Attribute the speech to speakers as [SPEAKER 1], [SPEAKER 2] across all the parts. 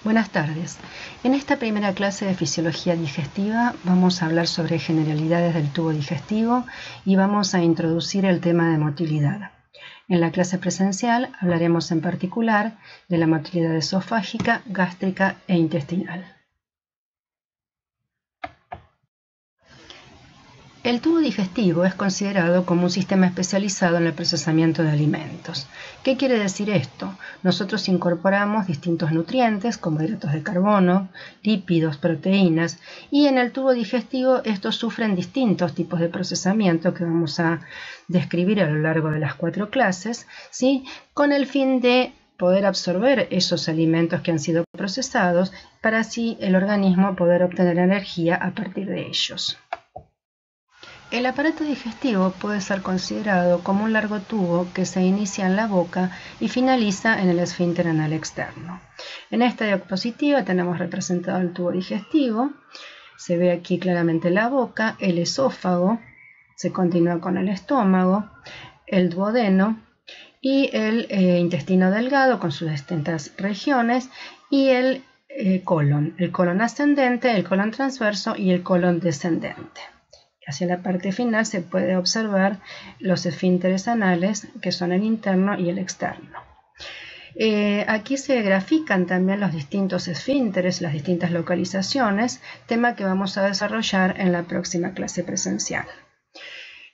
[SPEAKER 1] Buenas tardes. En esta primera clase de fisiología digestiva vamos a hablar sobre generalidades del tubo digestivo y vamos a introducir el tema de motilidad. En la clase presencial hablaremos en particular de la motilidad esofágica, gástrica e intestinal. El tubo digestivo es considerado como un sistema especializado en el procesamiento de alimentos. ¿Qué quiere decir esto? Nosotros incorporamos distintos nutrientes como hidratos de carbono, lípidos, proteínas, y en el tubo digestivo estos sufren distintos tipos de procesamiento que vamos a describir a lo largo de las 4 clases, ¿sí? Con el fin de poder absorber esos alimentos que han sido procesados para así el organismo poder obtener energía a partir de ellos. El aparato digestivo puede ser considerado como un largo tubo que se inicia en la boca y finaliza en el esfínter anal externo. En esta diapositiva tenemos representado el tubo digestivo. Se ve aquí claramente la boca, el esófago, se continúa con el estómago, el duodeno y el intestino delgado con sus distintas regiones y el colon ascendente, el colon transverso y el colon descendente. Hacia la parte final se puede observar los esfínteres anales, que son el interno y el externo. Aquí se grafican también los distintos esfínteres, las distintas localizaciones, tema que vamos a desarrollar en la próxima clase presencial.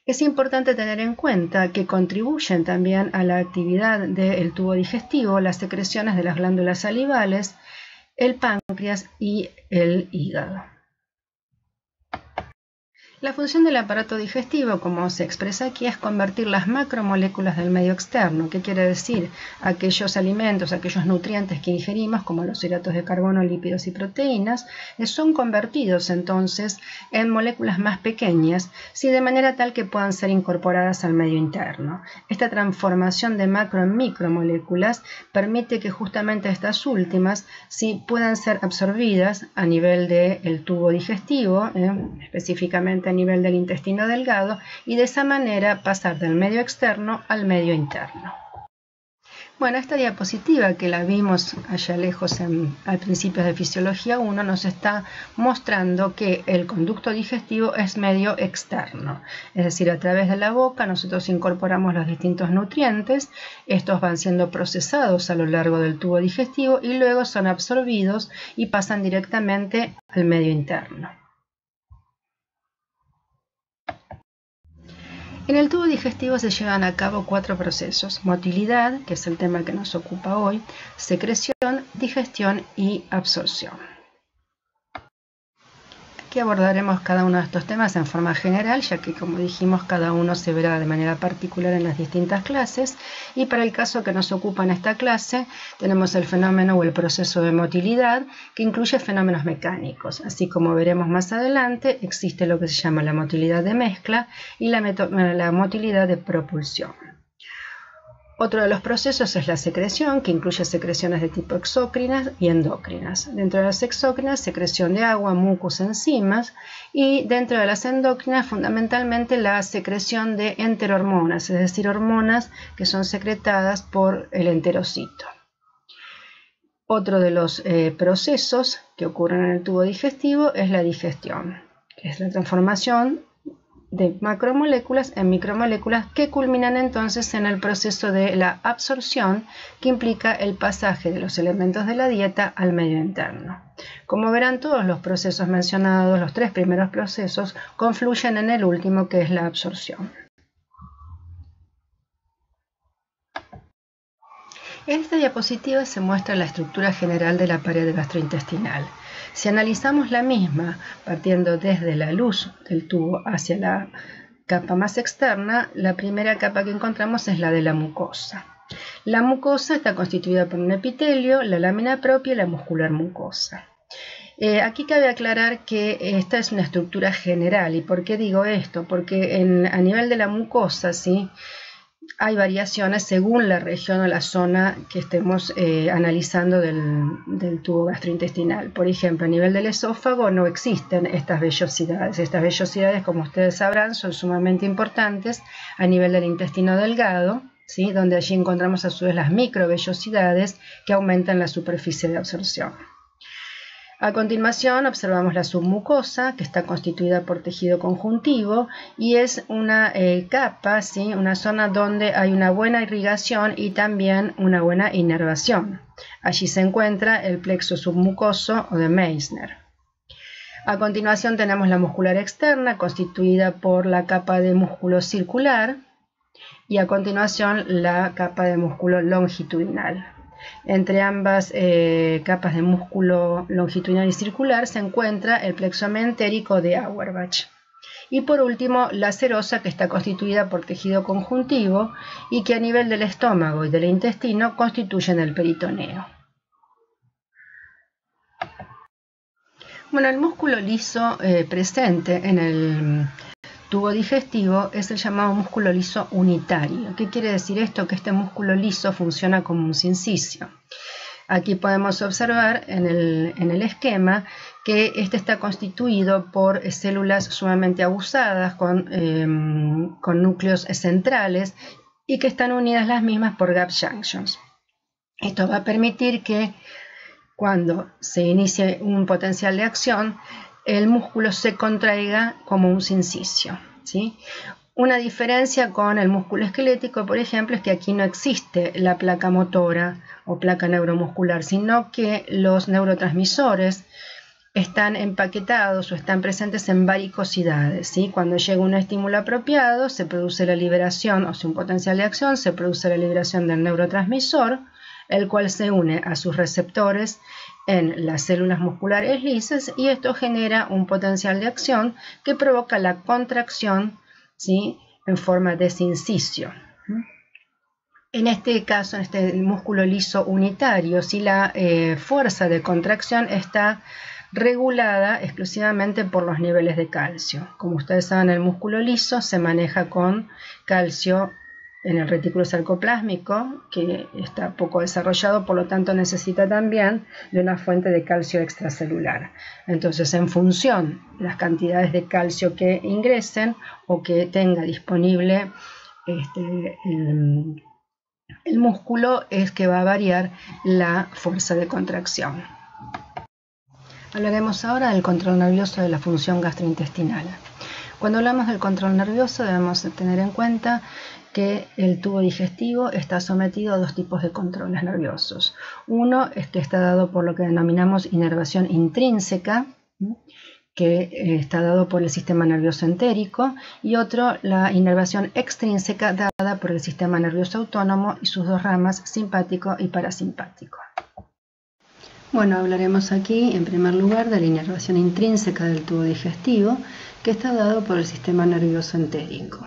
[SPEAKER 1] Es importante tener en cuenta que contribuyen también a la actividad del tubo digestivo las secreciones de las glándulas salivales, el páncreas y el hígado. La función del aparato digestivo, como se expresa aquí, es convertir las macromoléculas del medio externo. ¿Qué quiere decir? Aquellos alimentos, aquellos nutrientes que ingerimos, como los hidratos de carbono, lípidos y proteínas, son convertidos entonces en moléculas más pequeñas, ¿sí? De manera tal que puedan ser incorporadas al medio interno. Esta transformación de macro en micromoléculas permite que justamente estas últimas ¿sí? puedan ser absorbidas a nivel del tubo digestivo, específicamente a nivel del intestino delgado, y de esa manera pasar del medio externo al medio interno. Bueno, esta diapositiva que la vimos allá lejos al principio de Fisiología 1 nos está mostrando que el conducto digestivo es medio externo, es decir, a través de la boca nosotros incorporamos los distintos nutrientes, estos van siendo procesados a lo largo del tubo digestivo y luego son absorbidos y pasan directamente al medio interno. En el tubo digestivo se llevan a cabo 4 procesos: motilidad, que es el tema que nos ocupa hoy, secreción, digestión y absorción. Aquí abordaremos cada uno de estos temas en forma general, ya que, como dijimos, cada uno se verá de manera particular en las distintas clases, y para el caso que nos ocupa en esta clase tenemos el fenómeno o el proceso de motilidad, que incluye fenómenos mecánicos. Así como veremos más adelante, existe lo que se llama la motilidad de mezcla y la motilidad de propulsión. Otro de los procesos es la secreción, que incluye secreciones de tipo exócrinas y endócrinas. Dentro de las exócrinas, secreción de agua, mucus, enzimas, y dentro de las endócrinas, fundamentalmente la secreción de enterohormonas, es decir, hormonas que son secretadas por el enterocito. Otro de los procesos que ocurren en el tubo digestivo es la digestión, que es la transformación de macromoléculas en micromoléculas que culminan entonces en el proceso de la absorción, que implica el pasaje de los elementos de la dieta al medio interno. Como verán, todos los procesos mencionados, los 3 primeros procesos, confluyen en el último, que es la absorción. En esta diapositiva se muestra la estructura general de la pared gastrointestinal. Si analizamos la misma partiendo desde la luz del tubo hacia la capa más externa, la primera capa que encontramos es la de la mucosa. La mucosa está constituida por un epitelio, la lámina propia y la muscular mucosa. Aquí cabe aclarar que esta es una estructura general. ¿Y por qué digo esto? Porque a nivel de la mucosa, ¿sí?, hay variaciones según la región o la zona que estemos analizando del tubo gastrointestinal. Por ejemplo, a nivel del esófago no existen estas vellosidades. Estas vellosidades, como ustedes sabrán, son sumamente importantes a nivel del intestino delgado, ¿sí?, donde allí encontramos a su vez las microvellosidades que aumentan la superficie de absorción. A continuación observamos la submucosa, que está constituida por tejido conjuntivo y es una capa, ¿sí? Una zona donde hay una buena irrigación y también una buena inervación. Allí se encuentra el plexo submucoso o de Meissner. A continuación tenemos la muscular externa, constituida por la capa de músculo circular, y a continuación la capa de músculo longitudinal. Entre ambas capas de músculo longitudinal y circular se encuentra el plexo meentérico de Auerbach. Y por último, la serosa, que está constituida por tejido conjuntivo y que a nivel del estómago y del intestino constituyen el peritoneo. Bueno, el músculo liso presente en el tubo digestivo es el llamado músculo liso unitario. ¿Qué quiere decir esto? Que este músculo liso funciona como un sincicio. Aquí podemos observar en el esquema que este está constituido por células sumamente abusadas con núcleos centrales y que están unidas las mismas por gap junctions. Esto va a permitir que cuando se inicie un potencial de acción, el músculo se contraiga como un sincicio, ¿sí? Una diferencia con el músculo esquelético, por ejemplo, es que aquí no existe la placa motora o placa neuromuscular, sino que los neurotransmisores están empaquetados o están presentes en varicosidades, ¿sí? Cuando llega un estímulo apropiado, se produce la liberación, o sea, un potencial de acción, se produce la liberación del neurotransmisor, el cual se une a sus receptores en las células musculares lisas y esto genera un potencial de acción que provoca la contracción, ¿sí? En forma de sincicio. En este caso, en este músculo liso unitario, ¿sí? La fuerza de contracción está regulada exclusivamente por los niveles de calcio. Como ustedes saben, el músculo liso se maneja con calcio en el retículo sarcoplásmico, que está poco desarrollado, por lo tanto necesita también de una fuente de calcio extracelular. Entonces, en función de las cantidades de calcio que ingresen o que tenga disponible el músculo, es que va a variar la fuerza de contracción. Hablaremos ahora del control nervioso de la función gastrointestinal. Cuando hablamos del control nervioso debemos tener en cuenta que el tubo digestivo está sometido a dos tipos de controles nerviosos. Uno es que está dado por lo que denominamos inervación intrínseca, que está dado por el sistema nervioso entérico, y otro, la inervación extrínseca, dada por el sistema nervioso autónomo y sus dos ramas, simpático y parasimpático. Bueno, hablaremos aquí en primer lugar de la inervación intrínseca del tubo digestivo, que está dado por el sistema nervioso entérico.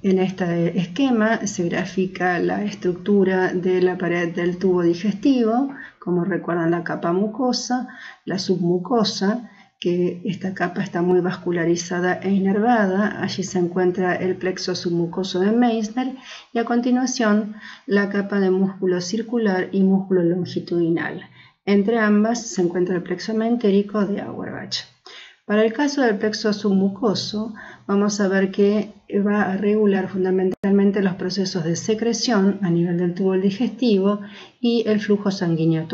[SPEAKER 1] En este esquema se grafica la estructura de la pared del tubo digestivo, como recuerdan la capa mucosa, la submucosa, que esta capa está muy vascularizada e inervada. Allí se encuentra el plexo submucoso de Meissner y a continuación la capa de músculo circular y músculo longitudinal. Entre ambas se encuentra el plexo meentérico de Auerbach. Para el caso del plexo submucoso, vamos a ver que va a regular fundamentalmente los procesos de secreción a nivel del tubo digestivo y el flujo sanguíneo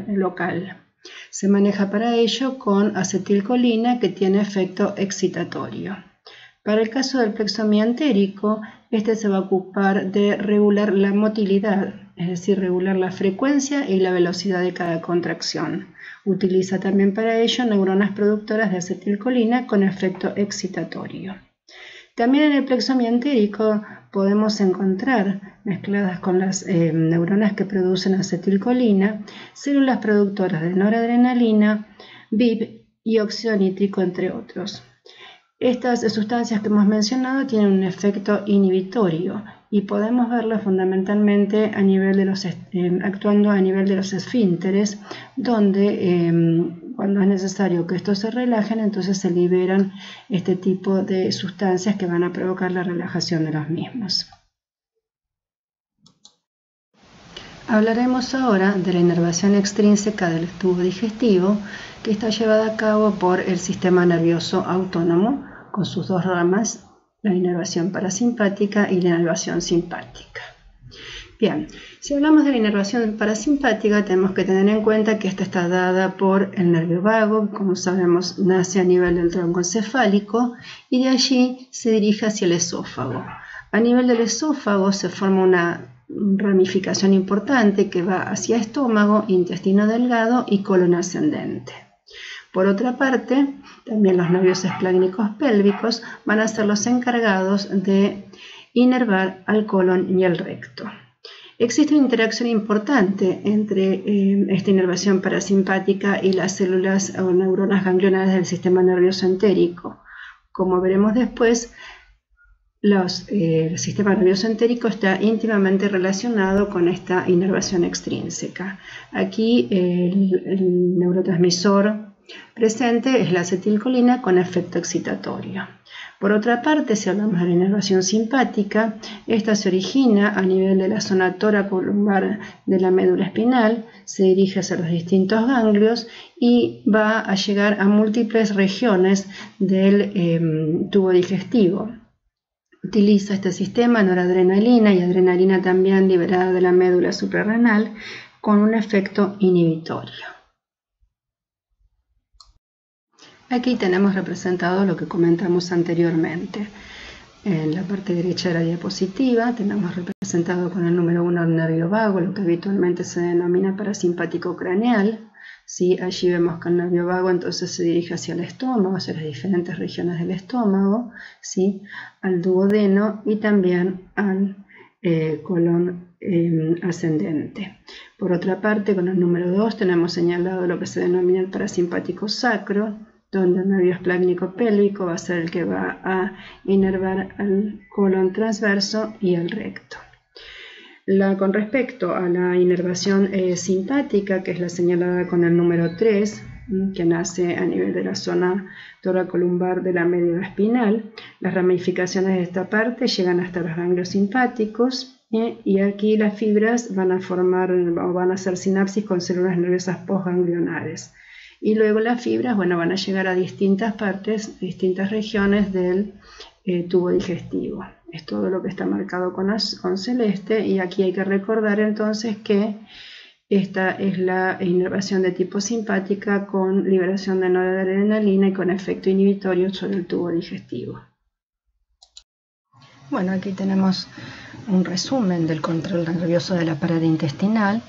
[SPEAKER 1] local. Se maneja para ello con acetilcolina, que tiene efecto excitatorio. Para el caso del plexo mientérico, este se va a ocupar de regular la motilidad, es decir, regular la frecuencia y la velocidad de cada contracción. Utiliza también para ello neuronas productoras de acetilcolina con efecto excitatorio. También en el plexo mientérico podemos encontrar, mezcladas con las neuronas que producen acetilcolina, células productoras de noradrenalina, VIP y óxido nítrico, entre otros. Estas sustancias que hemos mencionado tienen un efecto inhibitorio y podemos verlo fundamentalmente a nivel de actuando a nivel de los esfínteres, donde cuando es necesario que estos se relajen, entonces se liberan este tipo de sustancias que van a provocar la relajación de los mismos. Hablaremos ahora de la inervación extrínseca del tubo digestivo, que está llevada a cabo por el sistema nervioso autónomo, con sus dos ramas, la inervación parasimpática y la inervación simpática. Bien, si hablamos de la inervación parasimpática, tenemos que tener en cuenta que esta está dada por el nervio vago, como sabemos nace a nivel del tronco encefálico y de allí se dirige hacia el esófago. A nivel del esófago se forma una ramificación importante que va hacia estómago, intestino delgado y colon ascendente. Por otra parte, también los nervios espláncnicos pélvicos van a ser los encargados de inervar al colon y al recto. Existe una interacción importante entre esta inervación parasimpática y las células o neuronas ganglionares del sistema nervioso entérico. Como veremos después, el sistema nervioso entérico está íntimamente relacionado con esta inervación extrínseca. Aquí el neurotransmisor presente es la acetilcolina con efecto excitatorio. Por otra parte, si hablamos de la inervación simpática, esta se origina a nivel de la zona toracolumbar de la médula espinal, se dirige hacia los distintos ganglios y va a llegar a múltiples regiones del tubo digestivo. Utiliza este sistema noradrenalina y adrenalina también liberada de la médula suprarrenal con un efecto inhibitorio. Aquí tenemos representado lo que comentamos anteriormente. En la parte derecha de la diapositiva tenemos representado con el número 1 el nervio vago, lo que habitualmente se denomina parasimpático craneal. ¿Sí? Allí vemos que el nervio vago entonces se dirige hacia el estómago, hacia las diferentes regiones del estómago, ¿sí? Al duodeno y también al colon ascendente. Por otra parte, con el número 2 tenemos señalado lo que se denomina el parasimpático sacro, donde el nervio espláncnico pélvico va a ser el que va a inervar al colon transverso y al recto. Con respecto a la inervación simpática, que es la señalada con el número 3, que nace a nivel de la zona toracolumbar de la médula espinal, las ramificaciones de esta parte llegan hasta los ganglios simpáticos y aquí las fibras van a formar o van a hacer sinapsis con células nerviosas postganglionares. Y luego las fibras, van a llegar a distintas partes, distintas regiones del tubo digestivo. Es todo lo que está marcado con celeste y aquí hay que recordar entonces que esta es la inervación de tipo simpática con liberación de noradrenalina y con efecto inhibitorio sobre el tubo digestivo. Bueno, aquí tenemos un resumen del control nervioso de la pared intestinal.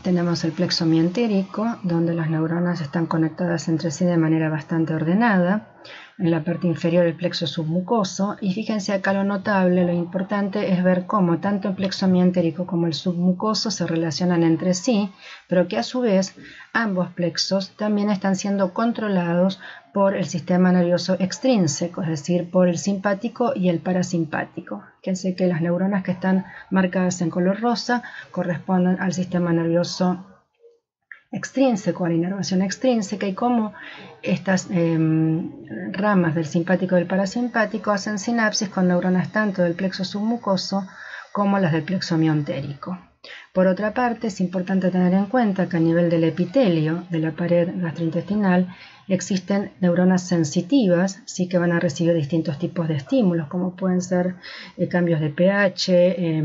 [SPEAKER 1] Tenemos el plexo mientérico, donde las neuronas están conectadas entre sí de manera bastante ordenada. En la parte inferior el plexo submucoso. Y fíjense acá lo notable, lo importante es ver cómo tanto el plexo mientérico como el submucoso se relacionan entre sí, pero que a su vez ambos plexos también están siendo controlados por el sistema nervioso extrínseco, es decir, por el simpático y el parasimpático. Fíjense que las neuronas que están marcadas en color rosa corresponden al sistema nervioso extrínseco, a la inervación extrínseca, y cómo estas ramas del simpático y del parasimpático hacen sinapsis con neuronas tanto del plexo submucoso como las del plexo mientérico. Por otra parte, es importante tener en cuenta que a nivel del epitelio de la pared gastrointestinal existen neuronas sensitivas, sí, que van a recibir distintos tipos de estímulos, como pueden ser cambios de pH,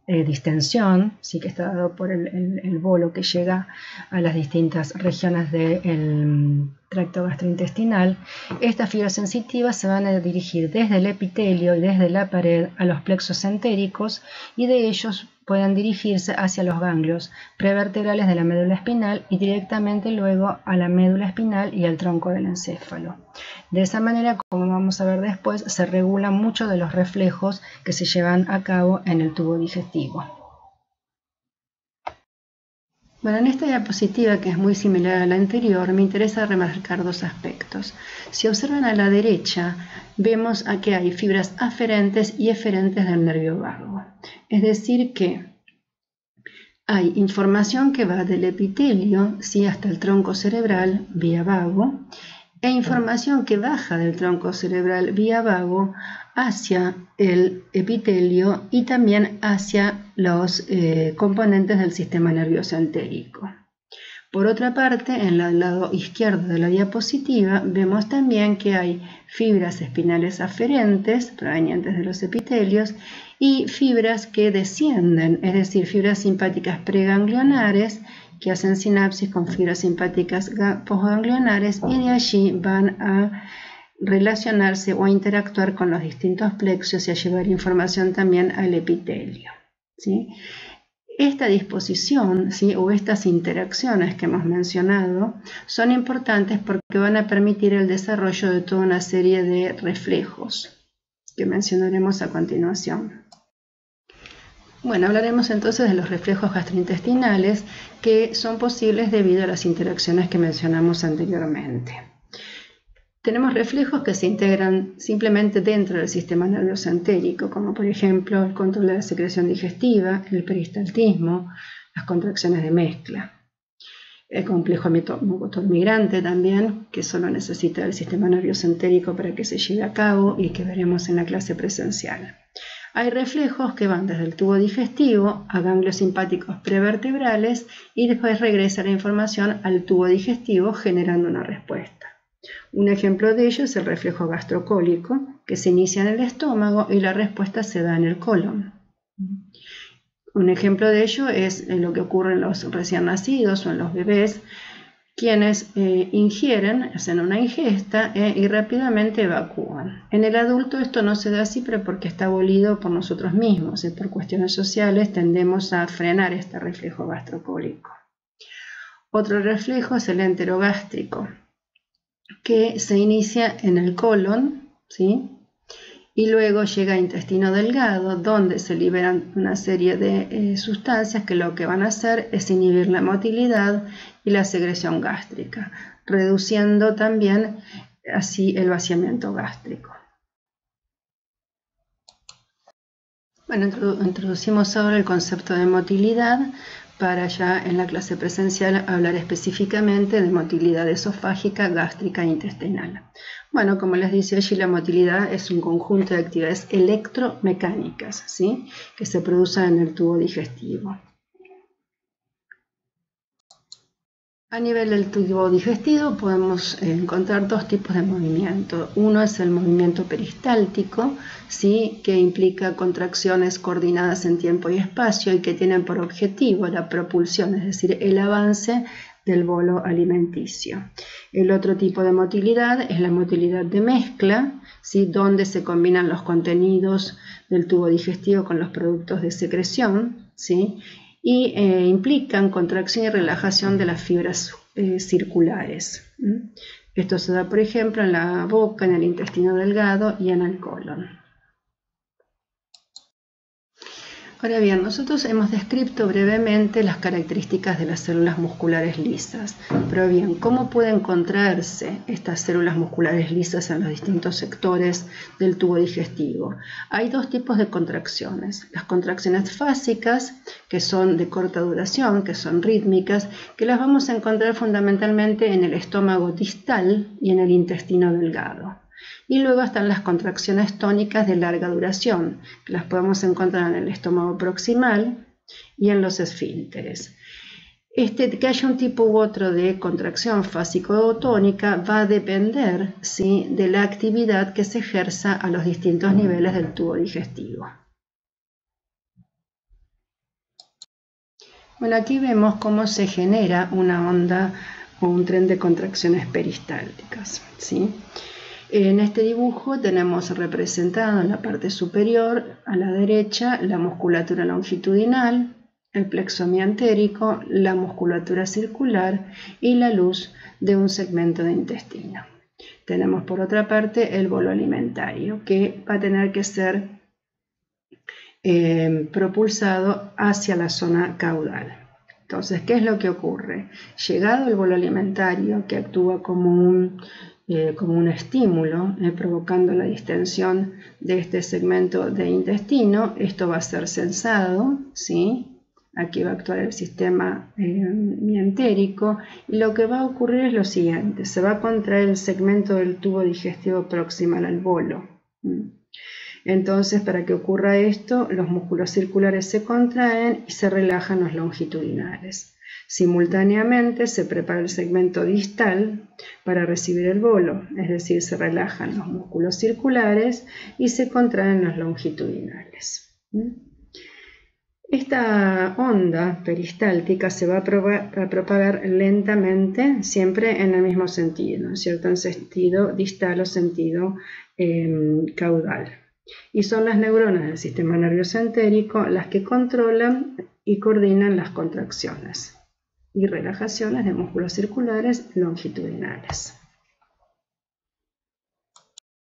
[SPEAKER 1] distensión, sí, que está dado por el bolo que llega a las distintas regiones del tracto gastrointestinal. Estas fibras sensitivas se van a dirigir desde el epitelio y desde la pared a los plexos entéricos y de ellos pueden dirigirse hacia los ganglios prevertebrales de la médula espinal y directamente luego a la médula espinal y al tronco del encéfalo. De esa manera, como vamos a ver después, se regulan muchos de los reflejos que se llevan a cabo en el tubo digestivo. Bueno, en esta diapositiva, que es muy similar a la anterior, me interesa remarcar dos aspectos. Si observan a la derecha, vemos que hay fibras aferentes y eferentes del nervio vago. Es decir que hay información que va del epitelio, ¿sí?, hasta el tronco cerebral vía vago, e información que baja del tronco cerebral vía vago hacia el epitelio y también hacia los componentes del sistema nervioso entérico. Por otra parte, en el lado izquierdo de la diapositiva vemos también que hay fibras espinales aferentes provenientes de los epitelios y fibras que descienden, es decir, fibras simpáticas preganglionares que hacen sinapsis con fibras simpáticas posganglionares y de allí van a relacionarse o a interactuar con los distintos plexos y a llevar información también al epitelio, ¿sí? Esta disposición, ¿sí?, o estas interacciones que hemos mencionado son importantes porque van a permitir el desarrollo de toda una serie de reflejos que mencionaremos a continuación. Bueno, hablaremos entonces de los reflejos gastrointestinales que son posibles debido a las interacciones que mencionamos anteriormente. Tenemos reflejos que se integran simplemente dentro del sistema nervioso entérico, como por ejemplo el control de la secreción digestiva, el peristaltismo, las contracciones de mezcla. El complejo motor migrante también, que solo necesita el sistema nervioso entérico para que se lleve a cabo y que veremos en la clase presencial. Hay reflejos que van desde el tubo digestivo a ganglios simpáticos prevertebrales y después regresa la información al tubo digestivo generando una respuesta. Un ejemplo de ello es el reflejo gastrocólico, que se inicia en el estómago y la respuesta se da en el colon. Un ejemplo de ello es lo que ocurre en los recién nacidos o en los bebés, quienes ingieren, hacen una ingesta y rápidamente evacúan. En el adulto esto no se da así, pero porque está abolido por nosotros mismos y por cuestiones sociales tendemos a frenar este reflejo gastrocólico. Otro reflejo es el enterogástrico, que se inicia en el colon, ¿sí?, y luego llega a intestino delgado, donde se liberan una serie de sustancias que lo que van a hacer es inhibir la motilidad y la secreción gástrica, reduciendo también así el vaciamiento gástrico. Bueno, introducimos ahora el concepto de motilidad para ya en la clase presencial hablar específicamente de motilidad esofágica, gástrica e intestinal. Bueno, como les dice allí, la motilidad es un conjunto de actividades electromecánicas, ¿sí?, que se producen en el tubo digestivo. A nivel del tubo digestivo podemos encontrar dos tipos de movimiento. Uno es el movimiento peristáltico, ¿sí?, que implica contracciones coordinadas en tiempo y espacio y que tienen por objetivo la propulsión, es decir, el avance del bolo alimenticio. El otro tipo de motilidad es la motilidad de mezcla, ¿sí?, donde se combinan los contenidos del tubo digestivo con los productos de secreción, ¿sí?, y implican contracción y relajación de las fibras circulares. Esto se da, por ejemplo, en la boca, en el intestino delgado y en el colon. Ahora bien, nosotros hemos descrito brevemente las características de las células musculares lisas, pero bien, ¿cómo pueden contraerse estas células musculares lisas en los distintos sectores del tubo digestivo? Hay dos tipos de contracciones, las contracciones fásicas, que son de corta duración, que son rítmicas, que las vamos a encontrar fundamentalmente en el estómago distal y en el intestino delgado. Y luego están las contracciones tónicas de larga duración, que las podemos encontrar en el estómago proximal y en los esfínteres. Que haya un tipo u otro de contracción fásico o tónica va a depender, ¿sí?, de la actividad que se ejerza a los distintos niveles del tubo digestivo. Bueno, aquí vemos cómo se genera una onda o un tren de contracciones peristálticas, ¿sí? En este dibujo tenemos representado en la parte superior a la derecha la musculatura longitudinal, el plexo miantérico, la musculatura circular y la luz de un segmento de intestino. Tenemos por otra parte el bolo alimentario, que va a tener que ser propulsado hacia la zona caudal. Entonces, ¿qué es lo que ocurre? Llegado el bolo alimentario, que actúa como un estímulo, provocando la distensión de este segmento de intestino, esto va a ser sensado, ¿sí? Aquí va a actuar el sistema mientérico y lo que va a ocurrir es lo siguiente: se va a contraer el segmento del tubo digestivo proximal al bolo. Entonces, para que ocurra esto, los músculos circulares se contraen y se relajan los longitudinales. Simultáneamente se prepara el segmento distal para recibir el bolo, es decir, se relajan los músculos circulares y se contraen los longitudinales. Esta onda peristáltica se va a propagar lentamente, siempre en el mismo sentido, ¿no es cierto? En sentido distal o sentido caudal. Y son las neuronas del sistema nervioso entérico las que controlan y coordinan las contracciones y relajaciones de músculos circulares longitudinales.